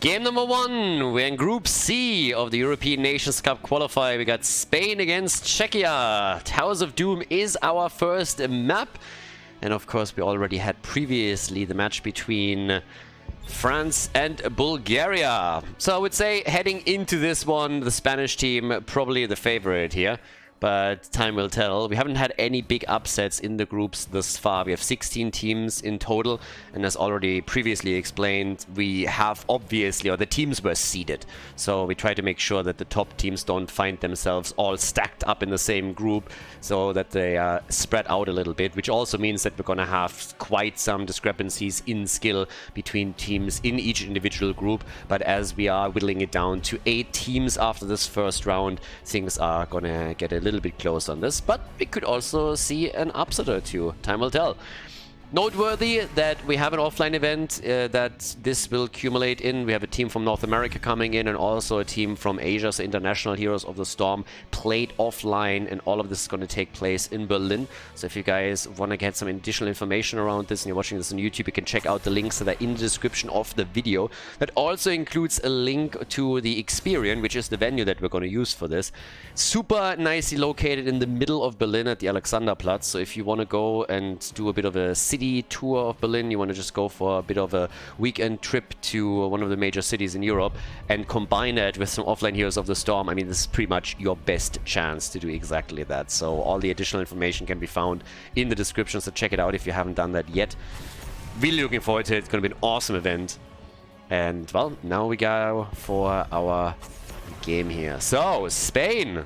Game number 1, we're in Group C of the European Nations Cup qualifier. We got Spain against Czechia. Towers of Doom is our first map. And of course, we already had previously the match between France and Bulgaria. So I would say heading into this one, the Spanish team probably the favorite here. But time will tell. We haven't had any big upsets in the groups thus far. We have 16 teams in total, and as already previously explained, we have obviously, or the teams were seeded. So we try to make sure that the top teams don't find themselves all stacked up in the same group, so that they are spread out a little bit, which also means that we're going to have quite some discrepancies in skill between teams in each individual group. But as we are whittling it down to 8 teams after this first round, things are going to get a little bit close on this, but we could also see an upset or two. Time will tell. Noteworthy that we have an offline event that this will accumulate in. We have a team from North America coming in and also a team from Asia, so International Heroes of the Storm played offline, and all of this is going to take place in Berlin. So if you guys want to get some additional information around this and you're watching this on YouTube, you can check out the links that are in the description of the video. That also includes a link to the Experian, which is the venue that we're going to use for this. Super nicely located in the middle of Berlin at the Alexanderplatz. So if you want to go and do a bit of a city tour of Berlin, you want to just go for a bit of a weekend trip to one of the major cities in Europe and combine it with some offline Heroes of the Storm, I mean, this is pretty much your best chance to do exactly that. So all the additional information can be found in the description, so check it out if you haven't done that yet. Really looking forward to it. It's going to be an awesome event. And well, now we go for our game here. So Spain,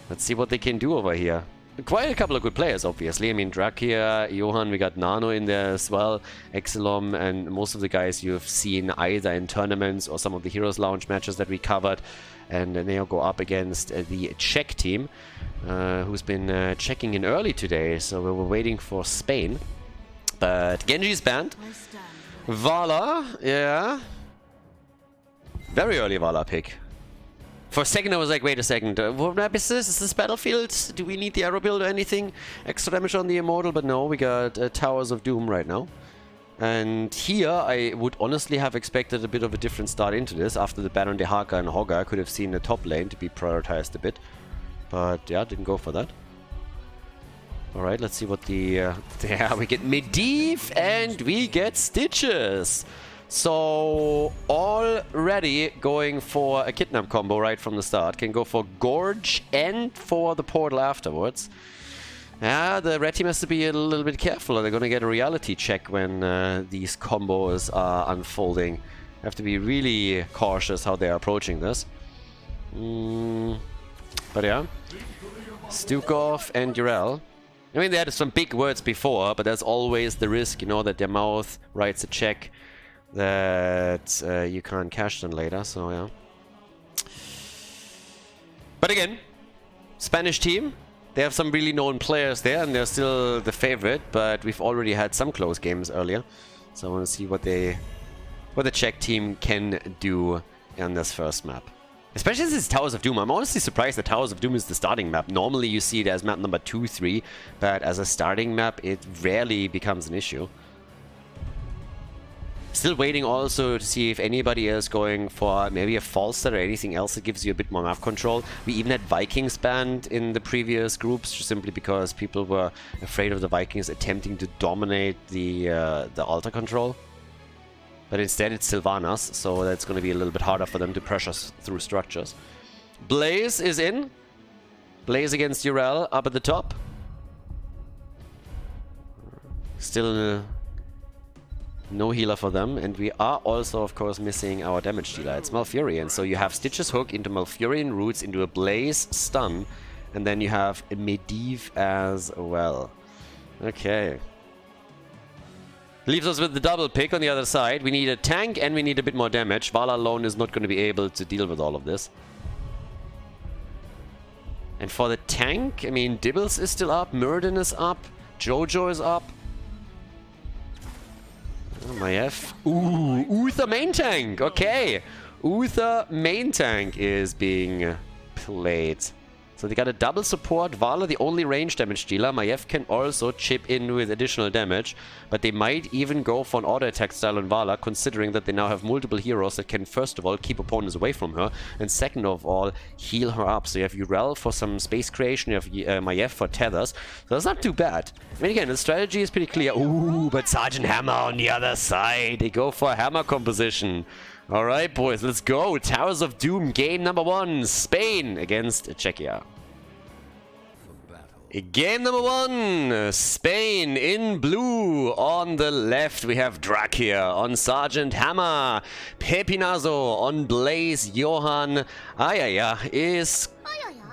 let's see what they can do over here. Quite a couple of good players, obviously. I mean, Drakia, Johan, we got Nano in there as well, Exelom, and most of the guys you've seen either in tournaments or some of the Heroes Lounge matches that we covered. And then they'll go up against the Czech team, who's been checking in early today, so we were waiting for Spain. But Genji's banned. Vala, yeah. Very early Vala pick. For a second I was like, wait a second, what map is this? Is this Battlefield? Do we need the arrow build or anything? Extra damage on the Immortal, but no, we got Towers of Doom right now. And here I would honestly have expected a bit of a different start into this. After the ban on Dehaka and Hogga, I could have seen the top lane to be prioritized a bit. But yeah, didn't go for that. Alright, let's see what the... yeah, we get Medivh and we get Stitches. So, already going for a Kidnap combo right from the start. Can go for Gorge and for the portal afterwards. Yeah, the red team has to be a little bit careful, or they're going to get a reality check when these combos are unfolding. Have to be really cautious how they're approaching this. But yeah, Stukov and Urel. I mean, they had some big words before, but there's always the risk, you know, that their mouth writes a check that you can't cash them later, so yeah. But again, Spanish team, they have some really known players there, and they're still the favorite, but we've already had some close games earlier. So I want to see what the Czech team can do on this first map. Especially since it's Towers of Doom. I'm honestly surprised that Towers of Doom is the starting map. Normally you see it as map number 2, 3, but as a starting map it rarely becomes an issue. Still waiting also to see if anybody is going for maybe a Falster or anything else that gives you a bit more map control. We even had Vikings banned in the previous groups, just simply because people were afraid of the Vikings attempting to dominate the altar control. But instead it's Sylvanas, so that's going to be a little bit harder for them to pressure through structures. Blaze is in. Blaze against Urel up at the top. Still... no healer for them, and we are also, of course, missing our damage dealer. It's Malfurion, so you have Stitch's hook into Malfurion roots into a Blaze stun, and then you have a Medivh as well. Okay. Leaves us with the double pick on the other side. We need a tank and we need a bit more damage. Vala alone is not going to be able to deal with all of this. And for the tank, I mean, Dibbles is still up, Murden is up, Jojo is up. Maiev. Ooh, Uther main tank. Okay. Uther main tank is being played. So they got a double support. Vala, the only range damage dealer. Maiev can also chip in with additional damage. But they might even go for an auto attack style on Vala, considering that they now have multiple heroes that can, first of all, keep opponents away from her. And second of all, heal her up. So you have Urel for some space creation. You have Maiev for tethers. So that's not too bad. I mean, again, the strategy is pretty clear. Ooh, but Sergeant Hammer on the other side. They go for a hammer composition. Alright, boys, let's go. Towers of Doom, game number 1. Spain against Czechia. Game number 1. Spain in blue. On the left, we have Drachia on Sergeant Hammer. Pepinazo on Blaze. Johan Ayaya is...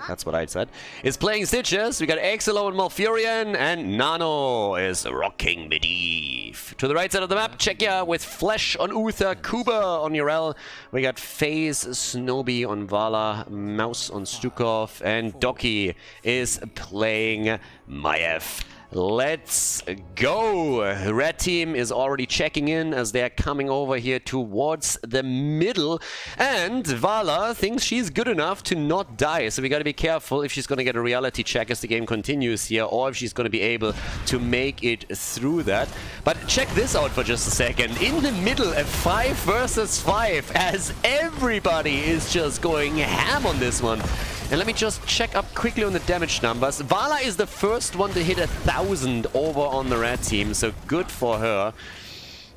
That's what I said. Is playing Stitches. We got Exilo and Malfurion, and Nano is rocking Medivh. To the right side of the map, Czechia with Flesh on Uther, Kuba on Urel. We got FaZe, Snowbee on Vala, Mouse on Stukov, and Doki is playing Maiev. Let's go! Red team is already checking in as they're coming over here towards the middle. And Vala thinks she's good enough to not die. So we gotta be careful if she's gonna get a reality check as the game continues here, or if she's gonna be able to make it through that. But check this out for just a second. In the middle, a 5 versus 5 as everybody is just going ham on this one. And let me just check up quickly on the damage numbers. Vala is the first one to hit 1,000 over on the red team, so good for her.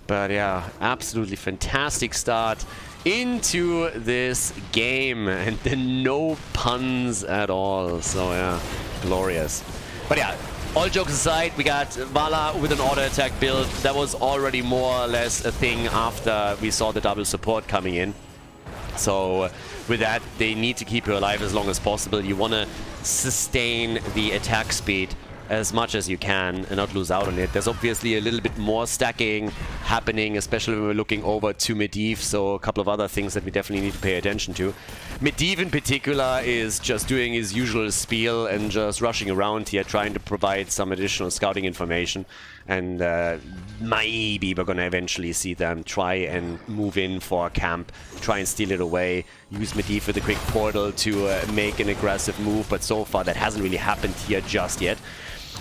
But yeah, absolutely fantastic start into this game. And then no puns at all, so yeah, glorious. But yeah, all jokes aside, we got Vala with an auto attack build. That was already more or less a thing after we saw the double support coming in. So with that, they need to keep her alive as long as possible. You want to sustain the attack speed as much as you can and not lose out on it. There's obviously a little bit more stacking happening, especially when we're looking over to Medivh, so a couple of other things that we definitely need to pay attention to. Medivh in particular is just doing his usual spiel and just rushing around here, trying to provide some additional scouting information. And maybe we're gonna eventually see them try and move in for a camp, try and steal it away, use Medivh with a quick portal to make an aggressive move, but so far that hasn't really happened here just yet.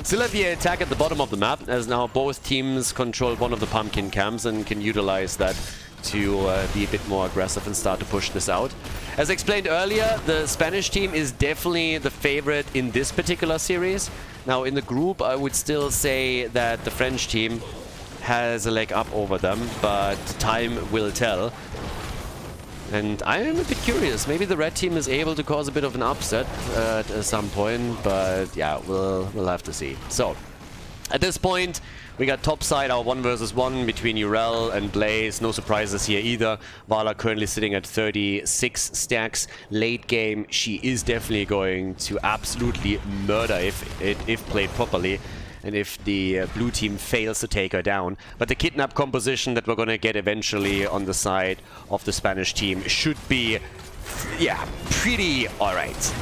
Still have the attack at the bottom of the map, as now both teams control one of the pumpkin camps and can utilize that to be a bit more aggressive and start to push this out. As explained earlier, the Spanish team is definitely the favorite in this particular series. Now in the group, I would still say that the French team has a leg up over them, but time will tell. And I am a bit curious. Maybe the red team is able to cause a bit of an upset at some point, but yeah, we'll have to see. So, at this point, we got topside, our 1 versus 1 between Urel and Blaze. No surprises here either. Vala currently sitting at 36 stacks. Late game, she is definitely going to absolutely murder if played properly. And if the blue team fails to take her down. But the kidnap composition that we're going to get eventually on the side of the Spanish team should be, yeah, pretty alright.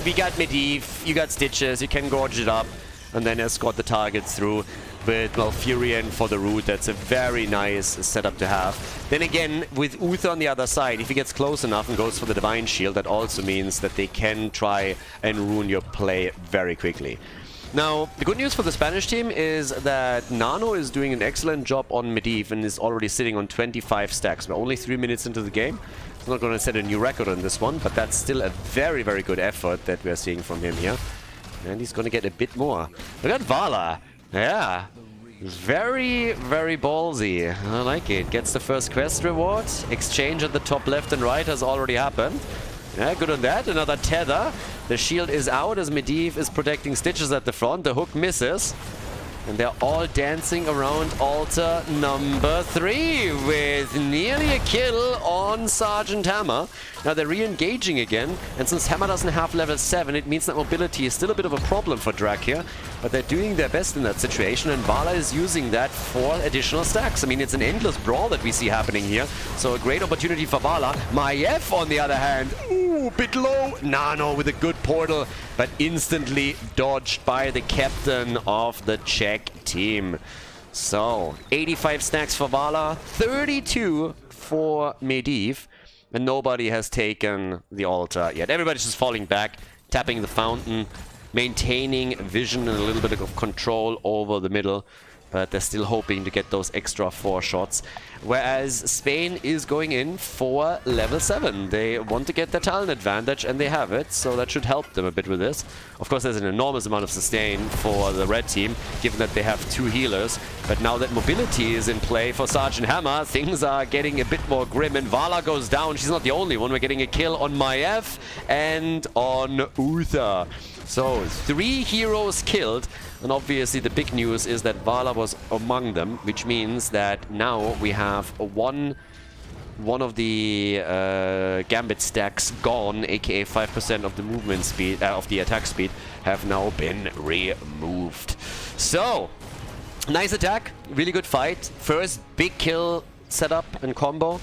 We got Medivh, you got Stitches, you can gorge it up, and then escort the targets through with Malfurion for the root. That's a very nice setup to have. Then again, with Uther on the other side, if he gets close enough and goes for the Divine Shield, that also means that they can try and ruin your play very quickly. Now, the good news for the Spanish team is that Nano is doing an excellent job on Medivh and is already sitting on 25 stacks. We're only 3 minutes into the game. He's not going to set a new record on this one, but that's still a very, very good effort that we're seeing from him here. And he's going to get a bit more. Look at Vala. Yeah. Very, very ballsy. I like it. Gets the first quest reward. Exchange at the top left and right has already happened. Yeah, good on that. Another tether. The shield is out as Medivh is protecting Stitches at the front. The hook misses. And they're all dancing around altar number 3 with nearly a kill on Sergeant Hammer. Now they're re-engaging again, and since Hammer doesn't have level 7, it means that mobility is still a bit of a problem for Drachia, but they're doing their best in that situation, and Vala is using that for additional stacks. I mean, it's an endless brawl that we see happening here, so a great opportunity for Vala. Maiev, on the other hand, ooh, bit low. Nano with a good portal, but instantly dodged by the captain of the Czech team. So, 85 stacks for Vala, 32 for Medivh, and nobody has taken the altar yet. Everybody's just falling back, tapping the fountain, maintaining vision and a little bit of control over the middle. But they're still hoping to get those extra 4 shots. Whereas Spain is going in for level 7. They want to get their talent advantage, and they have it, so that should help them a bit with this. Of course, there's an enormous amount of sustain for the red team, given that they have 2 healers. But now that mobility is in play for Sergeant Hammer, things are getting a bit more grim, and Vala goes down. She's not the only one. We're getting a kill on Maiev and on Uther. So, 3 heroes killed. And obviously the big news is that Vala was among them, which means that now we have one of the Gambit stacks gone, aka 5% of the movement speed, of the attack speed, have now been removed. So, nice attack, really good fight. First big kill setup and combo.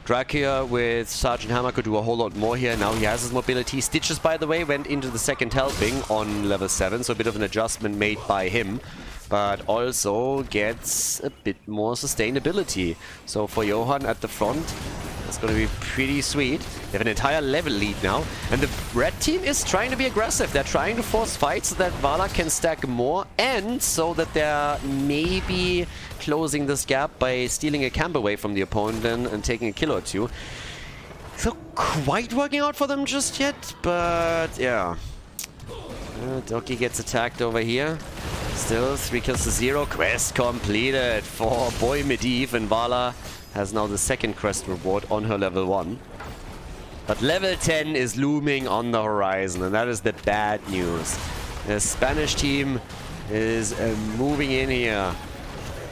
Dracula with Sergeant Hammer could do a whole lot more here. Now he has his mobility. Stitches, by the way, went into the second helping on level 7, so a bit of an adjustment made by him. But also gets a bit more sustainability. So for Johan at the front, that's going to be pretty sweet. They have an entire level lead now. And the red team is trying to be aggressive. They're trying to force fights so that Vala can stack more, and so that they're maybe closing this gap by stealing a camp away from the opponent and taking a kill or 2. It's not quite working out for them just yet, but yeah. Doki gets attacked over here. Still 3 kills to 0. Quest completed for Boy Medivh, and Vala has now the second quest reward on her level 1. But level 10 is looming on the horizon, and that is the bad news. The Spanish team is moving in here.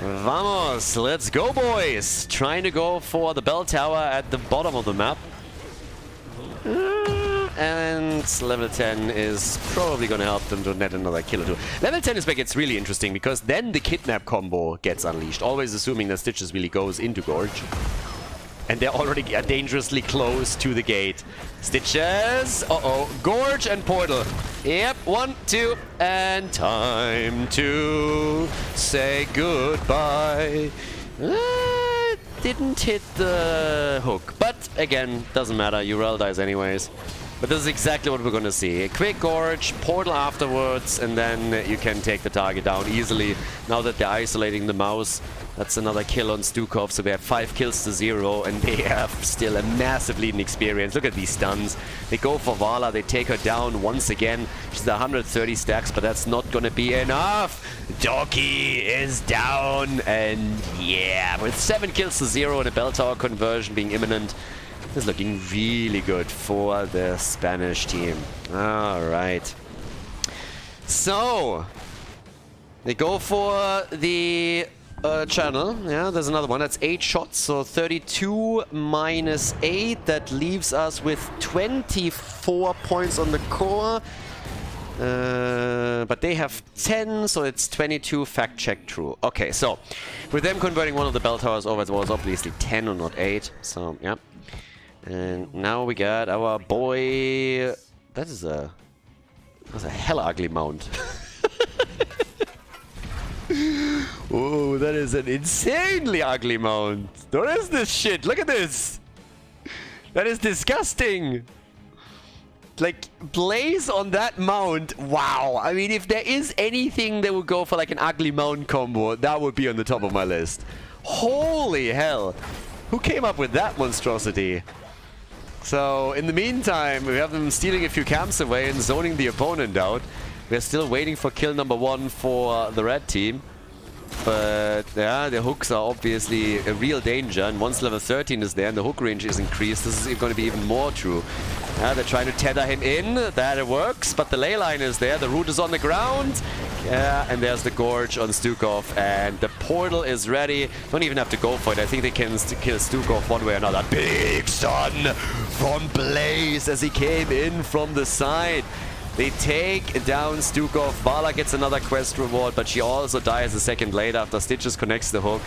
Vamos, let's go, boys! Trying to go for the bell tower at the bottom of the map. And level 10 is probably going to help them to net another kill or 2. Level 10 is where it gets really interesting, because then the kidnap combo gets unleashed. Always assuming that Stitches really goes into Gorge. And they're already dangerously close to the gate. Stitches! Uh-oh. Gorge and Portal. Yep, 1, 2, and time to say goodbye. Didn't hit the hook. But, again, doesn't matter. Urel dies anyways. But this is exactly what we're going to see. A quick Gorge, Portal afterwards, and then you can take the target down easily. Now that they're isolating the mouse, that's another kill on Stukov. So we have 5 kills to 0, and they have still a massive lead in experience. Look at these stuns. They go for Vala, they take her down once again. She's 130 stacks, but that's not going to be enough. Doki is down, and yeah, with 7 kills to 0 and a bell tower conversion being imminent, is looking really good for the Spanish team. Alright. So, they go for the channel. Yeah, there's another one. That's 8 shots, so 32 minus 8. That leaves us with 24 points on the core. But they have 10, so it's 22. Fact check true. Okay, so with them converting one of the bell towers over, it was obviously 10 or not 8. So, yeah. And now we got our boy. That's a hell ugly mount. Oh, that is an insanely ugly mount. What is this shit? Look at this. That is disgusting. Like, Blaze on that mount. Wow. I mean, if there is anything that would go for like an ugly mount combo, that would be on the top of my list. Holy hell. Who came up with that monstrosity? So, in the meantime, we have them stealing a few camps away and zoning the opponent out. We're still waiting for kill number 1 for the red team. But, yeah, the hooks are obviously a real danger. And once level 13 is there and the hook range is increased, this is going to be even more true. Yeah, they're trying to tether him in. That it works, but the ley line is there. The root is on the ground. Yeah, and there's the Gorge on Stukov. And the portal is ready. Don't even have to go for it. I think they can kill Stukov one way or another. Big stun from Blaze as he came in from the side. They take down Stukov. Vala gets another quest reward, but she also dies a second later after Stitches connects the hook.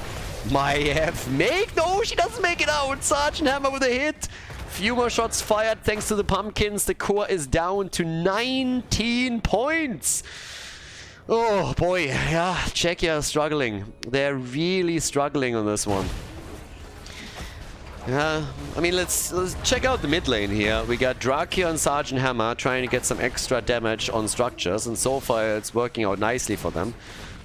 Maiev no, she doesn't make it out. Sergeant Hammer with a hit. Few more shots fired thanks to the pumpkins. The core is down to 19 points. Oh boy, yeah, Czechia is struggling. They're really struggling on this one. Yeah, I mean, let's check out the mid lane here. We got Drachia and Sergeant Hammer trying to get some extra damage on structures, and so far it's working out nicely for them.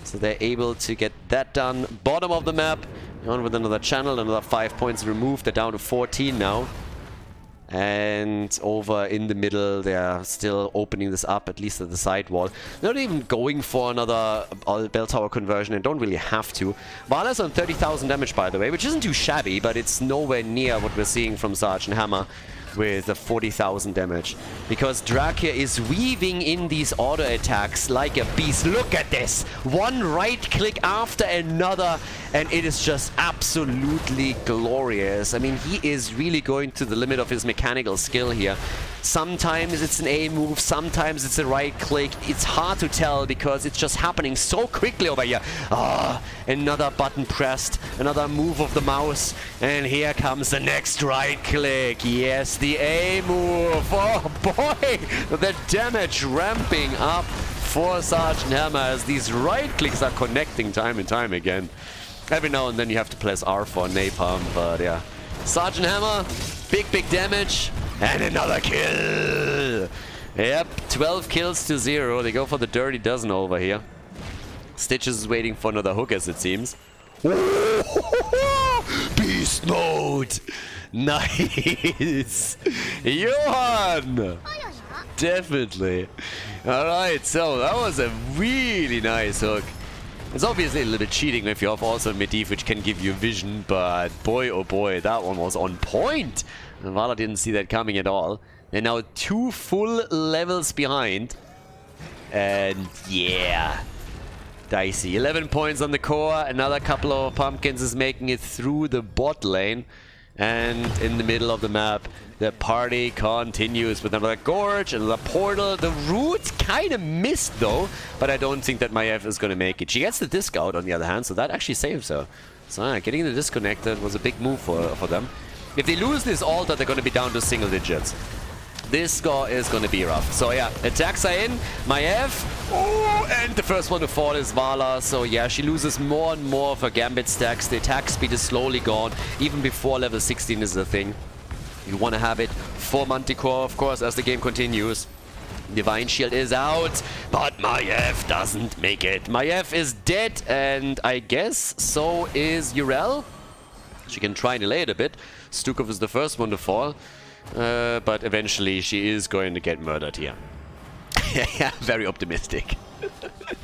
So they're able to get that done. Bottom of the map, on with another channel, another 5 points removed. They're down to 14 now. And over in the middle, they're still opening this up, at least at the side wall. They're not even going for another bell tower conversion and don't really have to. Vala's on 30,000 damage, by the way, which isn't too shabby, but it's nowhere near what we're seeing from Sergeant Hammer with the 40,000 damage. Because Drachia is weaving in these auto attacks like a beast. Look at this! One right click after another, and it is just absolutely glorious. I mean, he is really going to the limit of his mechanical skill here. Sometimes it's an A move, sometimes it's a right click. It's hard to tell because it's just happening so quickly over here. Ah, another button pressed, another move of the mouse, and here comes the next right click. Yes, the A move. Oh boy, the damage ramping up for Sergeant Hammer as these right clicks are connecting time and time again. Every now and then you have to press R for napalm, but yeah. Sergeant Hammer, big damage. And another kill! Yep, 12 kills to 0. They go for the dirty dozen over here. Stitches is waiting for another hook, as it seems. Beast mode! Nice! Johan! Definitely. Alright, so that was a really nice hook. It's obviously a little bit cheating if you have also Medivh, which can give you vision, but boy oh boy, that one was on point! And Vala didn't see that coming at all. They're now 2 full levels behind. And yeah, dicey. 11 points on the core. Another couple of pumpkins is making it through the bot lane. And in the middle of the map, the party continues with another gorge, another portal. The root kind of missed though, but I don't think that Maiev is going to make it. She gets the disc out on the other hand, so that actually saves her. So yeah, getting the disconnected was a big move for them. If they lose this altar, they're going to be down to single digits. This score is going to be rough. So yeah, attacks are in. Maiev. Oh, and the first one to fall is Vala. So yeah, she loses more and more of her gambit stacks. The attack speed is slowly gone, even before level 16 is a thing. You want to have it for Manticore, of course, as the game continues. Divine Shield is out, but Maiev doesn't make it. Maiev is dead, and I guess so is Urel. She can try and delay it a bit. Stukov is the first one to fall, but eventually she is going to get murdered here. Yeah, very optimistic.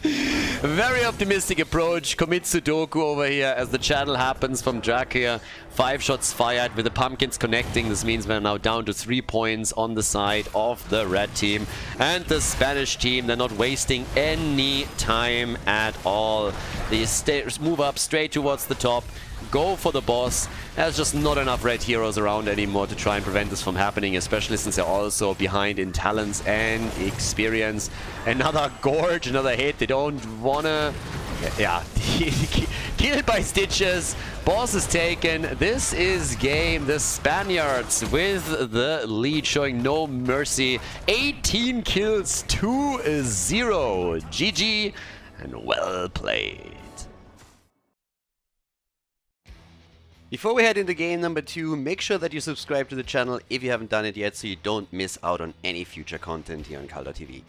Very optimistic approach. Commit Sudoku over here as the channel happens from Drachia. 5 shots fired with the pumpkins connecting. This means we're now down to 3 points on the side of the red team. And the Spanish team, they're not wasting any time at all. They move up straight towards the top. Go for the boss. There's just not enough red heroes around anymore to try and prevent this from happening, especially since they're also behind in talents and experience. Another gorge, another hit. They don't wanna... Yeah, killed by Stitches. Boss is taken. This is game. The Spaniards with the lead, showing no mercy. 18 kills to 0. GG and well played. Before we head into game number 2, make sure that you subscribe to the channel if you haven't done it yet, so you don't miss out on any future content here on Khaldor TV.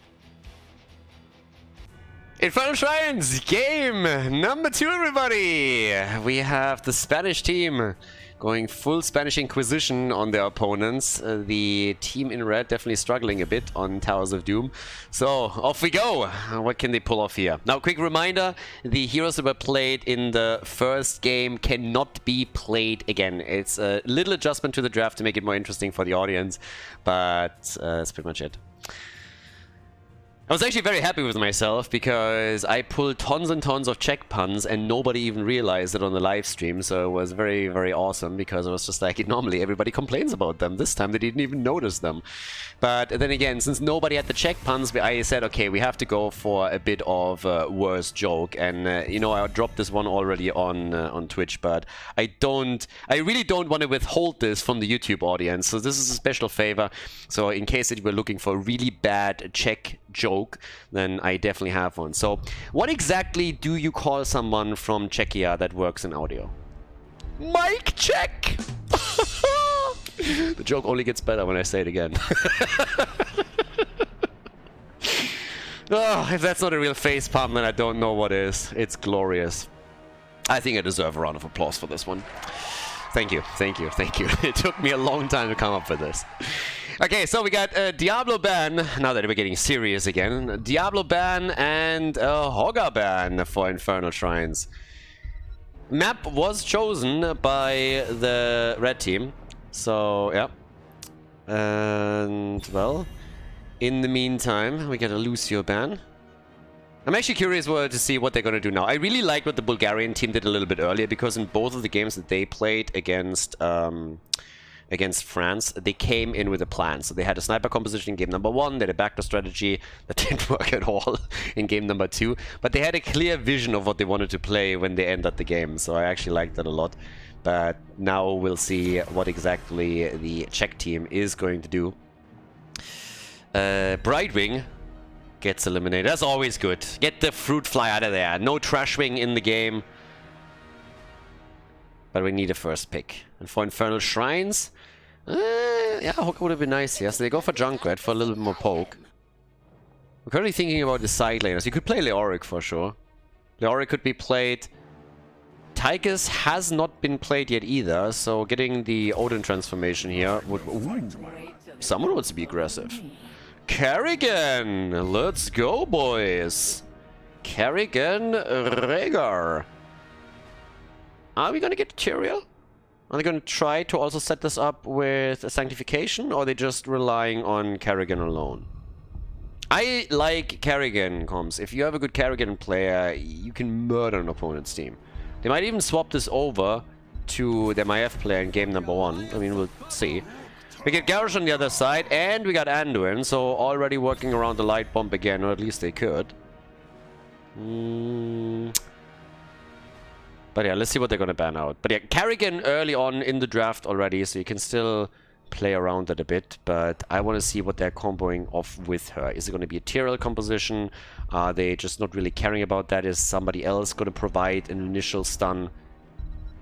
Infernal Shrines, game number 2, everybody! We have the Spanish team going full Spanish Inquisition on their opponents. The team in red definitely struggling a bit on Towers of Doom. So, off we go! What can they pull off here? Now, quick reminder, the heroes that were played in the first game cannot be played again. It's a little adjustment to the draft to make it more interesting for the audience, but that's pretty much it. I was actually very happy with myself because I pulled tons and tons of Czech puns and nobody even realized it on the live stream, so it was very, very awesome because it was just like, normally everybody complains about them. This time they didn't even notice them. But then again, since nobody had the Czech puns, I said, okay, we have to go for a bit of a worse joke. And, you know, I dropped this one already on Twitch, but I really don't want to withhold this from the YouTube audience. So this is a special favor. So in case that you were looking for a really bad Czech joke, then I definitely have one. So what exactly do you call someone from Czechia that works in audio? Mic check! The joke only gets better when I say it again. Oh, if that's not a real facepalm, then I don't know what is. It's glorious. I think I deserve a round of applause for this one. Thank you, thank you, thank you. It took me a long time to come up with this. Okay, so we got Diablo ban, now that we're getting serious again. Diablo ban and Hogger ban for Infernal Shrines. Map was chosen by the red team, so yeah. And, well, in the meantime, we get a Lucio ban. I'm actually curious to see what they're going to do now. I really liked what the Bulgarian team did a little bit earlier, because in both of the games that they played against France, they came in with a plan. So they had a sniper composition in game number 1, they had a backdoor strategy that didn't work at all in game number 2, but they had a clear vision of what they wanted to play when they entered the game, so I actually liked that a lot. But now we'll see what exactly the Czech team is going to do. Brightwing gets eliminated. That's always good. Get the fruit fly out of there. No Trashwing in the game. But we need a first pick. And for Infernal Shrines, yeah, Hook would have been nice here. So they go for Junkrat for a little bit more poke. We're currently thinking about the side laners. You could play Leoric for sure. Leoric could be played. Tychus has not been played yet either, so getting the Odin transformation here would... Ooh, someone wants to be aggressive. Kerrigan! Let's go, boys! Kerrigan Rhaegar. Are we gonna get Tyrael? Are they gonna try to also set this up with a Sanctification, or are they just relying on Kerrigan alone? I like Kerrigan, comms. If you have a good Kerrigan player, you can murder an opponent's team. They might even swap this over to the MIF player in game number 1. I mean, we'll see. We get Garrosh on the other side, and we got Anduin, so already working around the light bomb again, or at least they could. But yeah, let's see what they're gonna ban out. But yeah, Kerrigan early on in the draft already, so you can still play around that a bit, but I want to see what they're comboing off with her. Is it going to be a Tyrael composition? Are they just not really caring about that? Is somebody else going to provide an initial stun?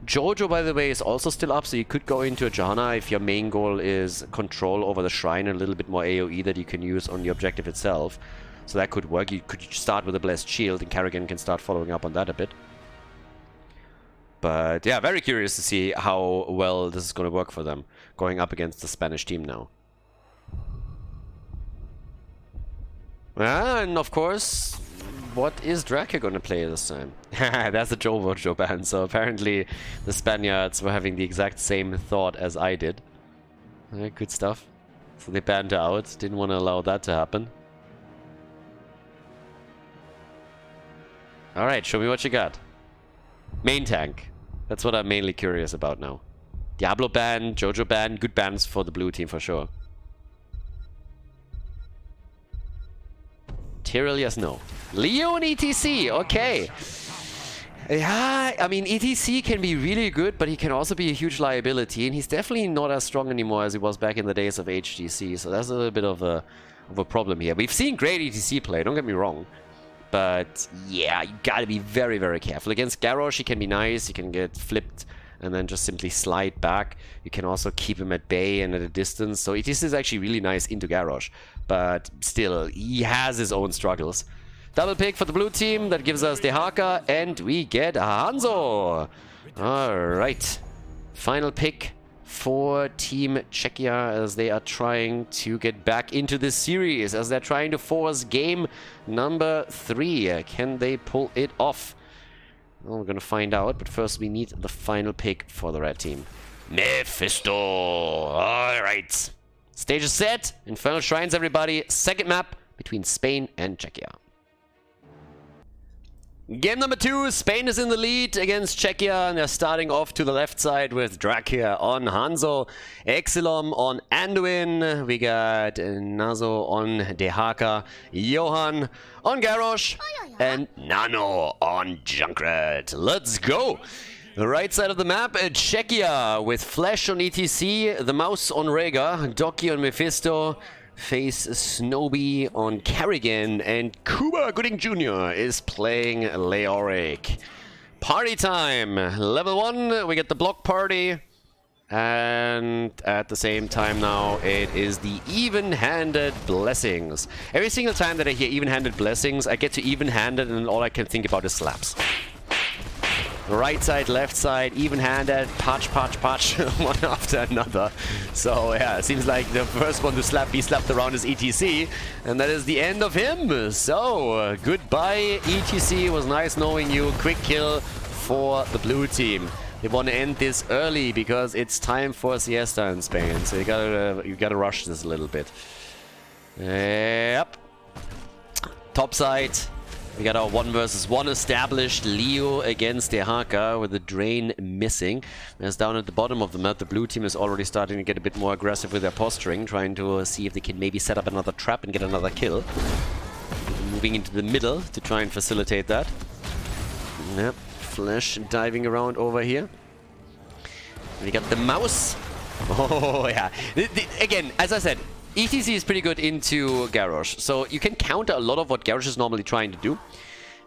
Jojo, by the way, is also still up, so you could go into a Johanna if your main goal is control over the shrine and a little bit more AoE that you can use on the objective itself. So that could work. You could start with a Blessed Shield, and Kerrigan can start following up on that a bit. But yeah, very curious to see how well this is going to work for them, going up against the Spanish team now. And of course, what is Draka going to play this time? That's the Jojo ban, so apparently the Spaniards were having the exact same thought as I did. Good stuff. So they banned her out, didn't want to allow that to happen. Alright, show me what you got. Main tank. That's what I'm mainly curious about now. Diablo ban, Jojo ban, good bans for the blue team for sure. Tyrael, yes, no. Leo and ETC, okay. Yeah, I mean, ETC can be really good, but he can also be a huge liability, and he's definitely not as strong anymore as he was back in the days of HGC, so that's a little bit of a problem here. We've seen great ETC play, don't get me wrong. But yeah, you gotta be very, very careful. Against Garrosh, he can be nice, he can get flipped and then just simply slide back. You can also keep him at bay and at a distance. So this is actually really nice into Garrosh. But still, he has his own struggles. Double pick for the blue team. That gives us Dehaka, and we get Hanzo. Alright. Final pick for Team Czechia as they are trying to get back into this series, as they're trying to force game number 3. Can they pull it off? Well, we're gonna find out, but first we need the final pick for the red team. Mephisto! Alright. Stage is set. Infernal Shrines, everybody. Second map between Spain and Czechia. Game number 2, Spain is in the lead against Czechia, and they're starting off to the left side with Draka on Hanzo, Exilom on Anduin, we got Nazo on Dehaka, Johan on Garrosh, and Nano on Junkrat. Let's go! The right side of the map, Czechia with Flash on ETC, the Mouse on Rhaegar, Doki on Mephisto, face Snowbee on Kerrigan, and Cuba Gooding Jr. is playing Leoric. Party time! Level 1, we get the block party. And at the same time now, it is the even-handed blessings. Every single time that I hear even-handed blessings, I get to even-handed and all I can think about is slaps. Right side, left side, even-handed, patch, one after another. So yeah, it seems like the first one to be slapped around is ETC, and that is the end of him. So goodbye ETC, it was nice knowing you. Quick kill for the blue team. They want to end this early because it's time for siesta in Spain, so you gotta rush this a little bit. Yep. Top side. We got our 1 versus 1 established. Leo against Dehaka with the drain missing. As down at the bottom of the map, the blue team is already starting to get a bit more aggressive with their posturing, trying to see if they can maybe set up another trap and get another kill. Moving into the middle to try and facilitate that. Yep, Flash diving around over here. We got the mouse. Oh yeah. Again, as I said, ETC is pretty good into Garrosh, so you can counter a lot of what Garrosh is normally trying to do.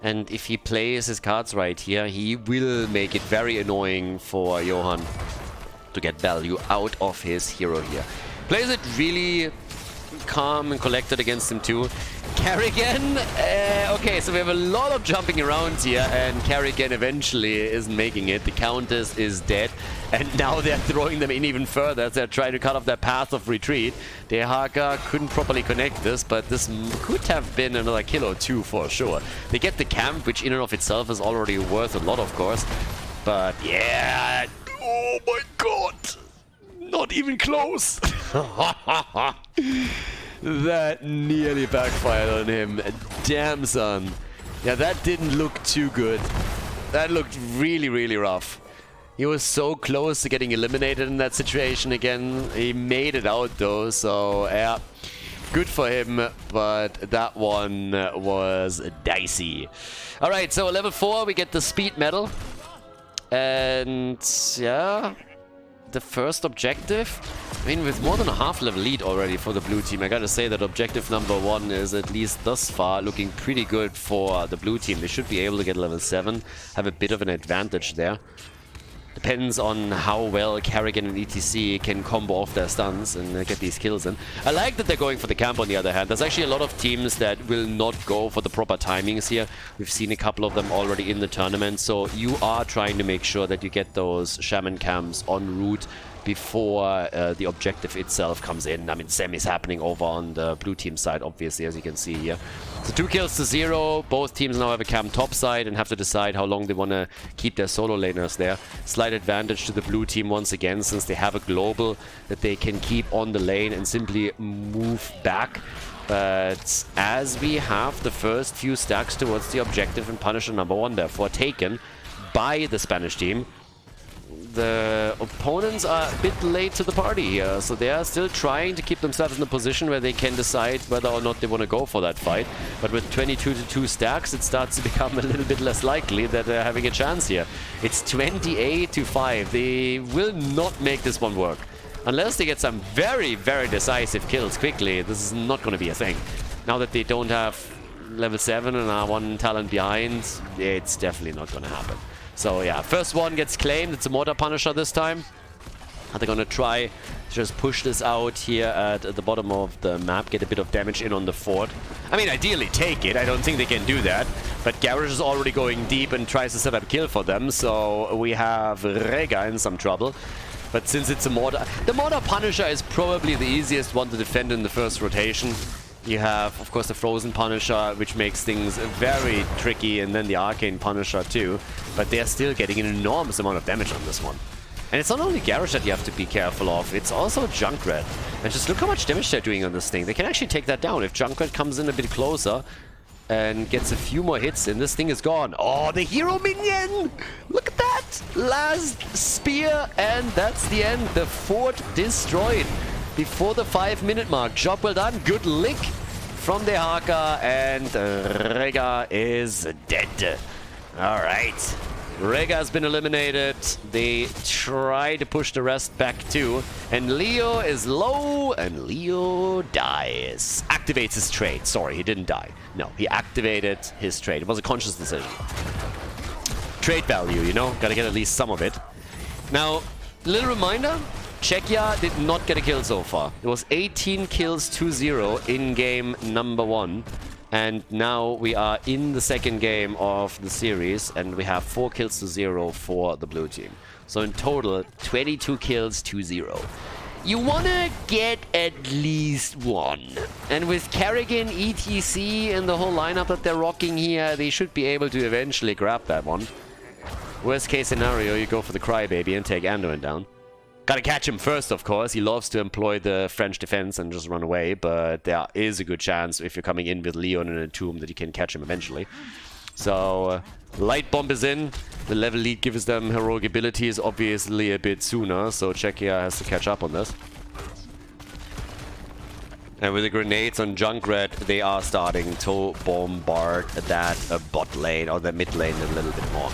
And if he plays his cards right here, he will make it very annoying for Johan to get value out of his hero here. Plays it really calm and collected against him too. Carrigan, okay, so we have a lot of jumping around here, and Carrigan eventually isn't making it. The Countess is dead, and now they're throwing them in even further as they're trying to cut off their path of retreat. Dehaka couldn't properly connect this, but this could have been another kill or two for sure. They get the camp, which in and of itself is already worth a lot, of course. But yeah, oh my god, not even close. That nearly backfired on him. Damn, son. Yeah, that didn't look too good. That looked really, really rough. He was so close to getting eliminated in that situation again. He made it out though, so yeah. Good for him, but that one was dicey. Alright, so level 4, we get the speed medal. And yeah, the first objective. I mean, with more than a half-level lead already for the blue team, I gotta say that objective number 1 is, at least thus far, looking pretty good for the blue team. They should be able to get level 7, have a bit of an advantage there. Depends on how well Carrigan and ETC can combo off their stuns and get these kills in. I like that they're going for the camp on the other hand. There's actually a lot of teams that will not go for the proper timings here. We've seen a couple of them already in the tournament, so you are trying to make sure that you get those shaman camps en route before the objective itself comes in. I mean, same is happening over on the blue team side, obviously, as you can see here. So 2 kills to 0. Both teams now have a camp top side and have to decide how long they want to keep their solo laners there. Slight advantage to the blue team once again, since they have a global that they can keep on the lane and simply move back. But as we have the first few stacks towards the objective and Punisher number 1 therefore taken by the Spanish team, the opponents are a bit late to the party here, so they are still trying to keep themselves in a position where they can decide whether or not they want to go for that fight. But with 22-2 stacks, it starts to become a little bit less likely that they're having a chance here. It's 28-5. They will not make this one work. Unless they get some very, very decisive kills quickly, this is not going to be a thing. Now that they don't have level 7 and are 1 talent behind, it's definitely not going to happen. So yeah, first one gets claimed. It's a Mortar Punisher this time. Are they gonna try to just push this out here at the bottom of the map, get a bit of damage in on the fort? I mean, ideally take it. I don't think they can do that. But Garrosh is already going deep and tries to set up a kill for them. So we have Rega in some trouble. But since it's a Mortar... The Mortar Punisher is probably the easiest one to defend in the first rotation. You have, of course, the Frozen Punisher, which makes things very tricky, and then the Arcane Punisher too. But they're still getting an enormous amount of damage on this one. And it's not only Garrosh that you have to be careful of, it's also Junkrat. And just look how much damage they're doing on this thing. They can actually take that down. If Junkrat comes in a bit closer and gets a few more hits, and this thing is gone. Oh, the hero minion! Look at that! Last spear, and that's the end. The fort destroyed before the 5-minute mark. Job well done. Good lick from Dehaka, and Rega is dead. Alright. Rega has been eliminated. They try to push the rest back too. And Leo is low, and Leo dies. Activates his trait. Sorry, he didn't die. No, he activated his trait. It was a conscious decision. trade value, you know? Gotta get at least some of it. Now, little reminder, Czechia did not get a kill so far. It was 18 kills 2-0 in game number 1. And now we are in the second game of the series, and we have 4 kills to 0 for the blue team. So in total, 22 kills 2-0. You wanna get at least 1. And with Kerrigan, ETC, and the whole lineup that they're rocking here, they should be able to eventually grab that one. Worst case scenario, you go for the Crybaby and take Anduin down. Gotta catch him first, of course. He loves to employ the French defense and just run away, but there is a good chance if you're coming in with Leon and a Tomb that you can catch him eventually. So, Light Bomb is in. The level lead gives them heroic abilities, obviously a bit sooner, so Czechia has to catch up on this. And with the grenades on Junkrat, they are starting to bombard that bot lane, or the mid lane a little bit more.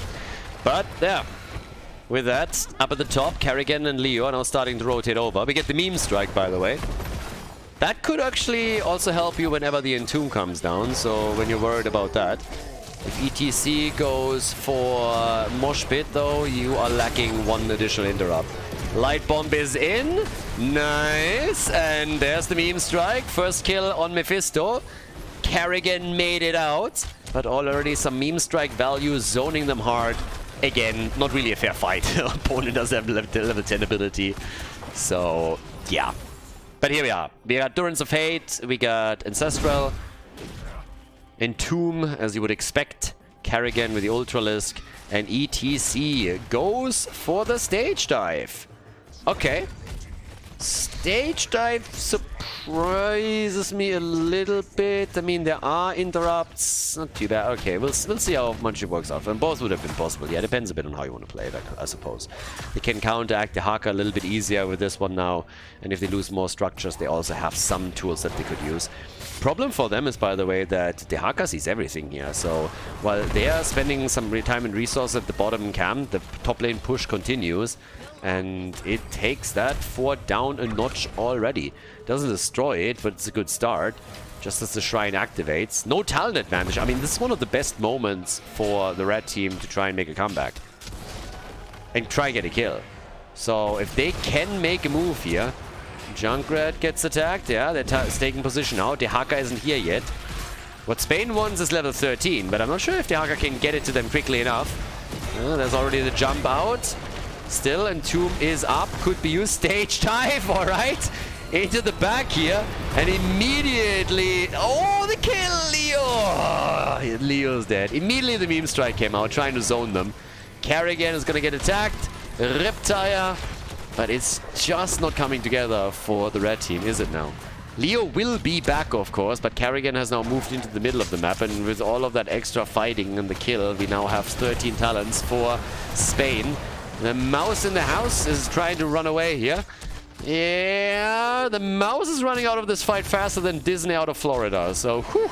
But, yeah. With that, up at the top, Kerrigan and Leo are now starting to rotate over. We get the meme strike, by the way. That could actually also help you whenever the Entomb comes down, so when you're worried about that. If ETC goes for Mosh Pit, though, you are lacking 1 additional interrupt. Light Bomb is in. Nice. And there's the meme strike. First kill on Mephisto. Kerrigan made it out, but already some meme strike value zoning them hard. Again, not really a fair fight. Opponent doesn't have level 10 ability. So, yeah. But here we are. We got Durance of Hate. We got Ancestral. Entomb, as you would expect. Kerrigan with the Ultralisk. And ETC goes for the stage dive. Okay. Stage dive surprises me a little bit. I mean, there are interrupts. Not too bad. Okay, we'll see how much it works out. And both would have been possible. Yeah, depends a bit on how you want to play it, I suppose. They can counteract the Haka a little bit easier with this one now. And if they lose more structures, they also have some tools that they could use. Problem for them is, by the way, that the Haka sees everything here. So while they are spending some time and resources at the bottom camp, the top lane push continues. And it takes that 4 down a notch already. Doesn't destroy it, but it's a good start. Just as the Shrine activates. No talent advantage. I mean, this is one of the best moments for the red team to try and make a comeback. And try and get a kill. So if they can make a move here. Junkrat gets attacked. Yeah, they're taking position out. The Haka isn't here yet. What Spain wants is level 13, but I'm not sure if the Haka can get it to them quickly enough. There's already the jump out. Still, Entomb is up. Could be used. Stage dive, alright. Into the back here. And immediately... Oh, the kill! Leo! Leo's dead. Immediately the meme strike came out, trying to zone them. Kerrigan is gonna get attacked. Riptire. But it's just not coming together for the red team, is it now? Leo will be back, of course, but Kerrigan has now moved into the middle of the map, and with all of that extra fighting and the kill, we now have 13 talents for Spain. The mouse in the house is trying to run away here. Yeah, the mouse is running out of this fight faster than Disney out of Florida. So, whew,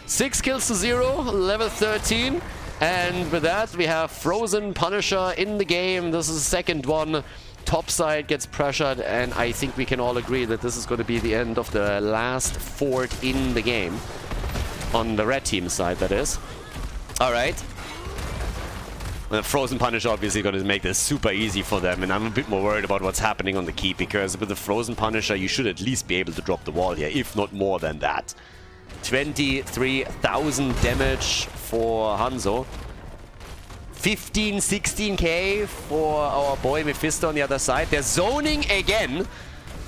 6 kills to 0, level 13. And with that, we have Frozen Punisher in the game. This is the second one. Topside gets pressured, and I think we can all agree that this is going to be the end of the last fort in the game. On the red team side, that is. Alright. Frozen Punisher obviously going to make this super easy for them, and I'm a bit more worried about what's happening on the keep, because with the Frozen Punisher you should at least be able to drop the wall here, if not more than that. 23,000 damage for Hanzo. 16k for our boy Mephisto on the other side. They're zoning again.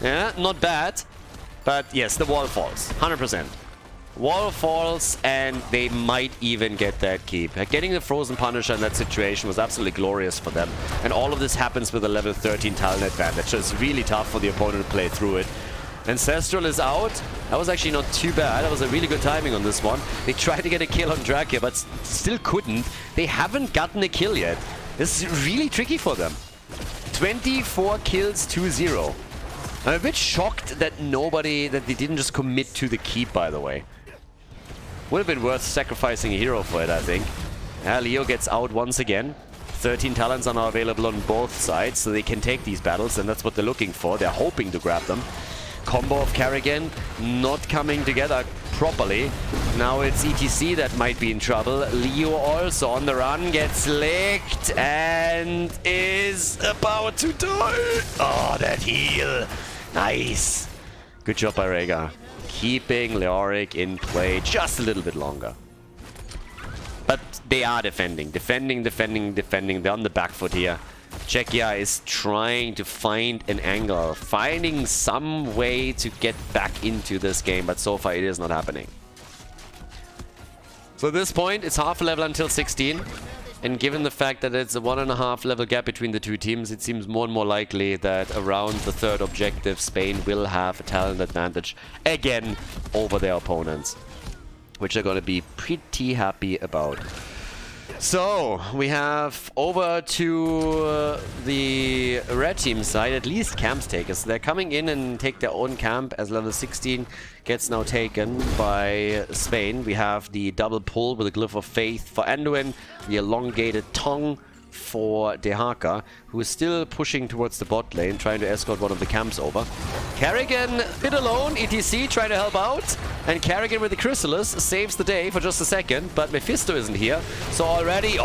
Yeah, not bad. But yes, the wall falls. 100%. Wall falls, and they might even get that keep. Getting the Frozen Punisher in that situation was absolutely glorious for them. And all of this happens with a level 13 talent advantage. So it's really tough for the opponent to play through it. Ancestral is out. That was actually not too bad. That was a really good timing on this one. They tried to get a kill on Dracula, but still couldn't. They haven't gotten a kill yet. This is really tricky for them. 24 kills, 2-0. I'm a bit shocked that they didn't just commit to the keep, by the way. Would have been worth sacrificing a hero for it, I think. Yeah, Leo gets out once again. 13 talents are now available on both sides, so they can take these battles, and that's what they're looking for. They're hoping to grab them. Combo of Kerrigan not coming together properly. Now it's ETC that might be in trouble. Leo also on the run, gets licked and is about to die. Oh, that heal. Nice. Good job by Rhaegar. Keeping Leoric in play just a little bit longer. But they are defending. Defending. They're on the back foot here. Czechia is trying to find an angle, finding some way to get back into this game, but so far it is not happening. So at this point, it's half a level until 16, and given the fact that it's a 1.5 level gap between the two teams, it seems more and more likely that around the third objective, Spain will have a talent advantage again over their opponents, which they're going to be pretty happy about. So, we have over to the red team side, at least camps takers. They're coming in and take their own camp as level 16 gets now taken by Spain. We have the double pull with a Glyph of Faith for Anduin, the elongated tongue for Dehaka, who is still pushing towards the bot lane, trying to escort one of the camps over. Kerrigan, bit alone, ETC trying to help out, and Kerrigan with the Chrysalis saves the day for just a second, but Mephisto isn't here, so already,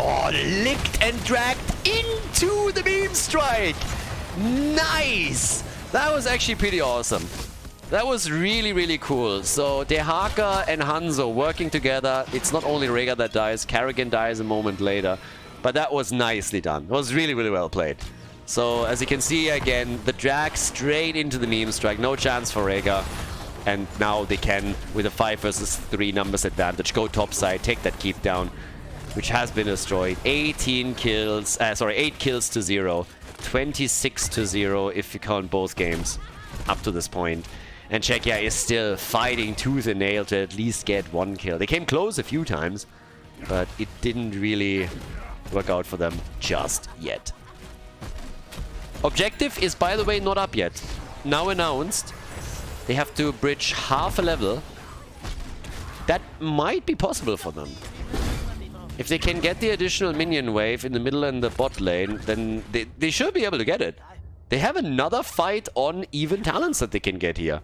licked and dragged into the beam strike! Nice! That was actually pretty awesome. That was really, really cool. So Dehaka and Hanzo working together. It's not only Rhaegar that dies, Kerrigan dies a moment later. But that was nicely done. It was really, really well played. So, as you can see, again, the drag straight into the meme strike. No chance for Rhaegar. And now they can, with a 5 versus 3 numbers advantage, go topside, take that keep down, which has been destroyed. 8 kills to 0. 26 to 0 if you count both games up to this point. And Czechia is still fighting tooth and nail to at least get 1 kill. They came close a few times, but it didn't really work out for them just yet. Objective is, by the way, not up yet. Now announced. They have to bridge half a level. That might be possible for them. If they can get the additional minion wave in the middle and the bot lane, then they should be able to get it. They have another fight on even talents that they can get here.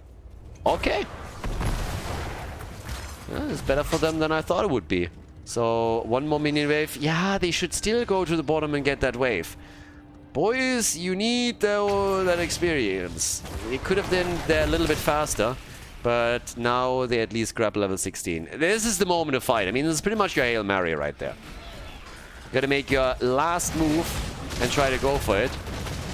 Okay. Yeah, it's better for them than I thought it would be. So, 1 more minion wave. Yeah, they should still go to the bottom and get that wave. Boys, you need that experience. They could have been there a little bit faster, but now they at least grab level 16. This is the moment to fight. I mean, this is pretty much your Hail Mary right there. You gotta make your last move and try to go for it.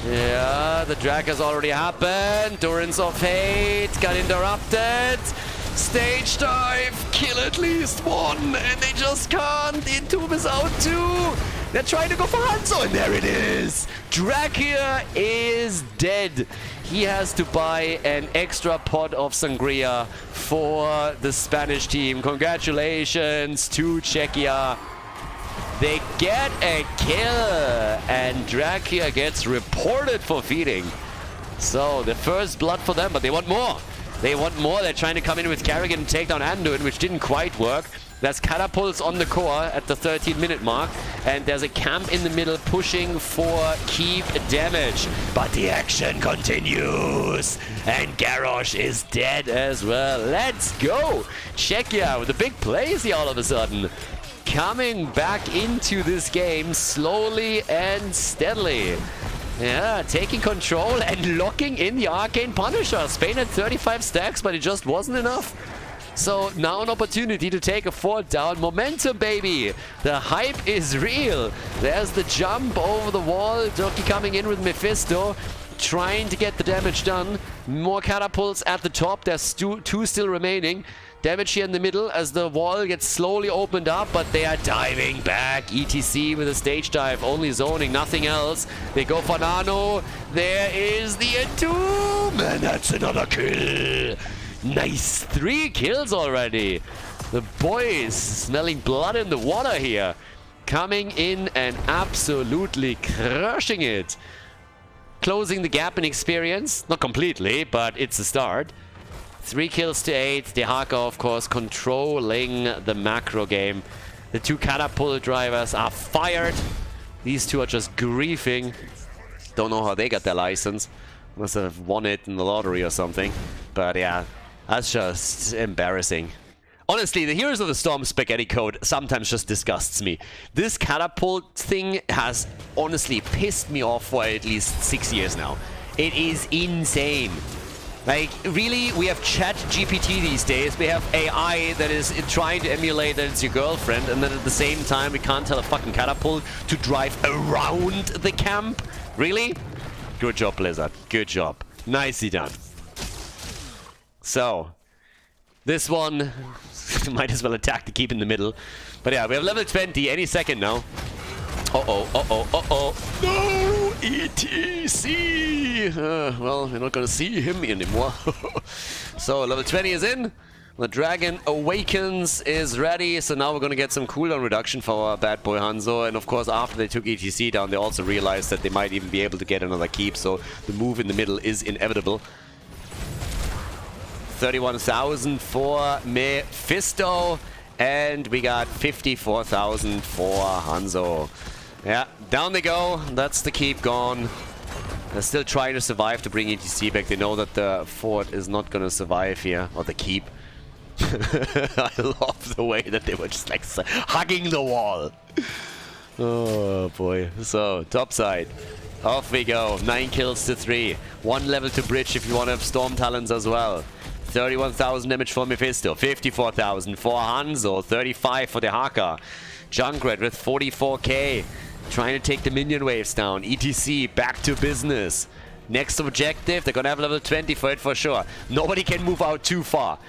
Yeah, the drag has already happened. Durance of Hate got interrupted. Stage dive, kill at least 1, and they just can't. Entomb is out too. They're trying to go for Hanzo, and there it is. Dracula is dead. He has to buy an extra pot of sangria for the Spanish team. Congratulations to Czechia. They get a kill, and Dracula gets reported for feeding. So the first blood for them, but they want more. They want more. They're trying to come in with Kerrigan and take down Anduin, which didn't quite work. There's catapults on the core at the 13-minute mark, and there's a camp in the middle pushing for keep damage. But the action continues, and Garrosh is dead as well. Let's go! Czechia with the big plays here all of a sudden. Coming back into this game slowly and steadily. Yeah, taking control and locking in the Arcane Punisher. Spain had 35 stacks, but it just wasn't enough. So now an opportunity to take a 4 down. Momentum, baby! The hype is real. There's the jump over the wall. Doki coming in with Mephisto, trying to get the damage done. More catapults at the top. There's 2 still remaining. Damage here in the middle as the wall gets slowly opened up, but they are diving back. ETC with a stage dive, only zoning, nothing else. They go for Nano. There is the Entomb, and that's another kill. Nice, 3 kills already. The boys smelling blood in the water here. Coming in and absolutely crushing it. Closing the gap in experience. Not completely, but it's a start. 3 kills to 8. Dehaka, of course, controlling the macro game. The 2 catapult drivers are fired. These 2 are just griefing. Don't know how they got their license. Must have won it in the lottery or something. But yeah, that's just embarrassing. Honestly, the Heroes of the Storm spaghetti code sometimes just disgusts me. This catapult thing has honestly pissed me off for at least 6 years now. It is insane. Like, really, we have chat GPT these days. We have AI that is trying to emulate that it's your girlfriend, and then at the same time we can't tell a fucking catapult to drive around the camp? Really? Good job, Blizzard. Good job. Nicely done. So, this one might as well attack the keep in the middle. But yeah, we have level 20 any second now. Uh-oh, uh-oh, uh-oh. No! ETC! Well, we're not gonna see him anymore. So, level 20 is in. The Dragon Awakens is ready. So now we're gonna get some cooldown reduction for our bad boy Hanzo. And of course, after they took ETC down, they also realized that they might even be able to get another keep. So the move in the middle is inevitable. 31,000 for Mephisto. And we got 54,000 for Hanzo. Yeah, down they go. That's the keep gone. They're still trying to survive to bring ETC back. They know that the fort is not going to survive here. Or the keep. I love the way that they were just like hugging the wall. Oh boy. So, top side. Off we go. 9 kills to 3. 1 level to bridge if you want to have Storm Talons as well. 31,000 damage for Mephisto. 54,000 for Hanzo. 35 for the Haka. Junkrat with 44k. Trying to take the minion waves down. ETC back to business. Next objective, they're gonna have level 20 for it for sure. Nobody can move out too far.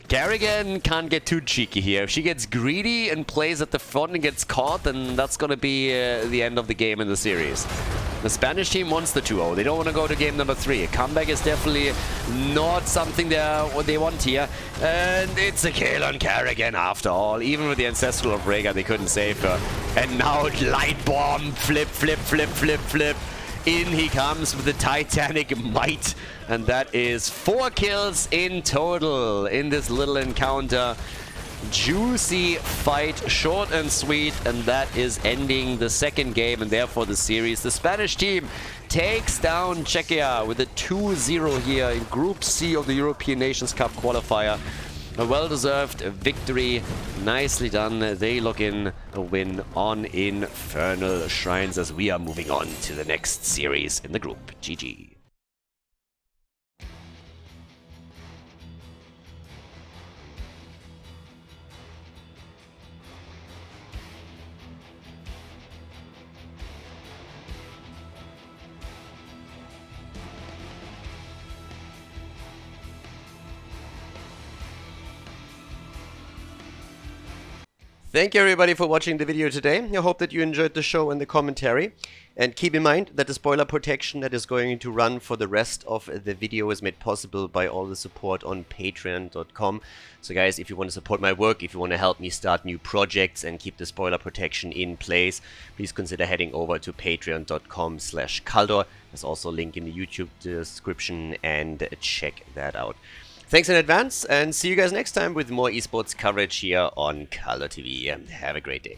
Kerrigan can't get too cheeky here. If she gets greedy and plays at the front and gets caught, then that's gonna be the end of the game in the series. The Spanish team wants the 2-0. They don't want to go to game number 3. A comeback is definitely not something what they want here. And it's a kill on Kerrigan after all. Even with the Ancestral of Rhaegar, they couldn't save her. And now Light Bomb. Flip, flip, flip, flip, flip. In he comes with the Titanic might. And that is 4 kills in total in this little encounter. Juicy fight, short and sweet, and that is ending the second game and therefore the series. The Spanish team takes down Czechia with a 2-0 here in Group C of the European Nations Cup qualifier. A well-deserved victory. Nicely done. They lock in a win on Infernal Shrines as we are moving on to the next series in the group. GG. Thank you everybody for watching the video today. I hope that you enjoyed the show and the commentary. And keep in mind that the spoiler protection that is going to run for the rest of the video is made possible by all the support on patreon.com. So guys, if you want to support my work, if you want to help me start new projects and keep the spoiler protection in place, please consider heading over to patreon.com/Khaldor. There's also a link in the YouTube description and check that out. Thanks in advance, and see you guys next time with more esports coverage here on Khaldor TV. Have a great day.